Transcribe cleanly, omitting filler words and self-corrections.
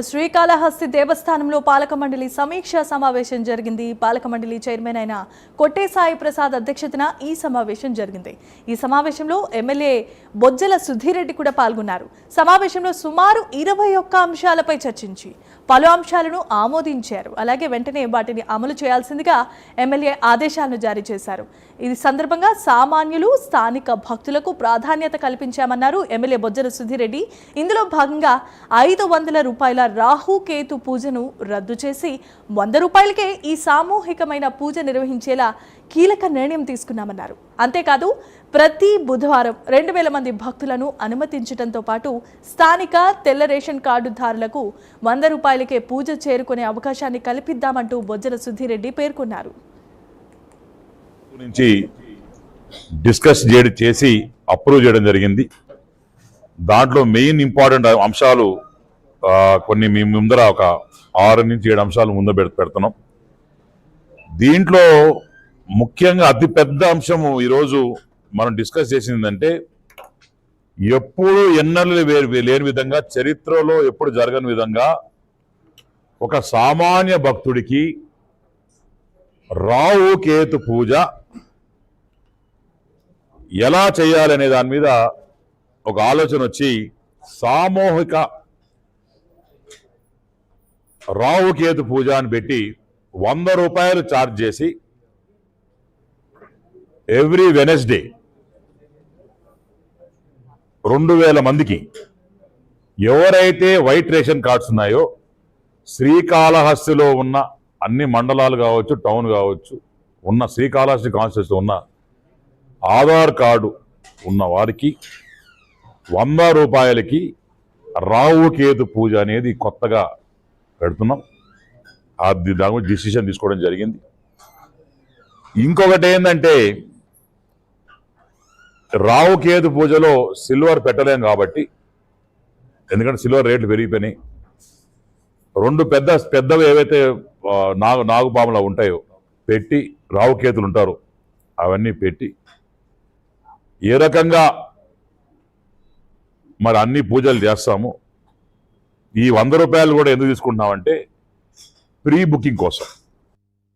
శ్రీకాళహస్తి దేవస్థానంలో పాలక మండలి సమీక్ష సమావేశం జరిగింది. పాలక మండలి చైర్మన్ అయిన కొట్టే సాయి ప్రసాద్ అధ్యక్షతన ఈ సమావేశం జరిగింది. ఈ సమావేశంలో ఎమ్మెల్యే బొజ్జల సుధీర్ రెడ్డి కూడా పాల్గొన్నారు. సమావేశంలో సుమారు 21 అంశాలపై చర్చించి పలు అంశాలను ఆమోదించారు. అలాగే వెంటనే వాటిని అమలు చేయాల్సిందిగా ఎమ్మెల్యే ఆదేశాలను జారీ చేశారు. ఈ సందర్భంగా సామాన్యులు, స్థానిక భక్తులకు ప్రాధాన్యత కల్పించామన్నారు ఎమ్మెల్యే బొజ్జల సుధీర్ రెడ్డి. ఇందులో భాగంగా 500 రూపాయల రాహుకేతు పూజను రద్దు చేసి 100 రూపాయలకే ఈ సామూహికమైన పూజ నిర్వహించేలా కీలక నిర్ణయం తీసుకున్నామన్నారు. అంతేకాదు ప్రతి బుధవారం 2000 మంది భక్తులను అనుమతించడంతో పాటు స్థానిక తెల్ల రేషన్ కార్డుదారులకు 100 రూపాయలకే పూజ చేరుకునే అవకాశాన్ని కల్పిద్దామంటూ బొజ్జల సుధీర్ రెడ్డి పేర్కొన్నారు. డిస్కస్ చేసి అప్రూవ్ చేయడం జరిగింది. దాంట్లో మెయిన్ ఇంపార్టెంట్ అంశాలు కొన్ని మీ ముందర ఒక 6 నుంచి 7 అంశాలు ముందు పెడుతున్నాం. దీంట్లో ముఖ్యంగా అతిపెద్ద అంశము ఈరోజు మనం డిస్కస్ చేసిందంటే ఎప్పుడు ఎన్నడూ లేని విధంగా, చరిత్రలో ఎప్పుడు జరగని విధంగా ఒక సామాన్య భక్తుడికి రాహుకేతు పూజ ఎలా చేయాలనే దాని మీద ఒక ఆలోచన వచ్చి సామూహిక రాహుకేతు పూజ అని పెట్టి 100 రూపాయలు ఛార్జ్ చేసి ఎవ్రీ వెనస్డే 2000 మందికి ఎవరైతే వైట్ రేషన్ కార్డ్స్ ఉన్నాయో, శ్రీకాళహస్తిలో ఉన్న అన్ని మండలాలు కావచ్చు, టౌన్ కావచ్చు, ఉన్న శ్రీకాళహస్తి కాన్స్టిట్యూన్సీ ఉన్న ఆధార్ కార్డు ఉన్న వారికి 100 రూపాయలకి రాహుకేతు పూజ అనేది కొత్తగా పెడుతున్నాం. దాని గురించి డిసిషన్ తీసుకోవడం జరిగింది. ఇంకొకటి ఏంటంటే, రాహుకేతు పూజలో సిల్వర్ పెట్టలేం కాబట్టి, ఎందుకంటే సిల్వర్ రేట్లు పెరిగిపోయినాయి. 2 పెద్దవి ఏవైతే నాగుపాములా ఉంటాయో పెట్టి, రాహుకేతులు ఉంటారు అవన్నీ పెట్టి ఏ రకంగా మరి అన్ని పూజలు చేస్తాము. ఈ 100 రూపాయలు కూడా ఎందుకు తీసుకుంటున్నామంటే ప్రీ బుకింగ్ కోసం.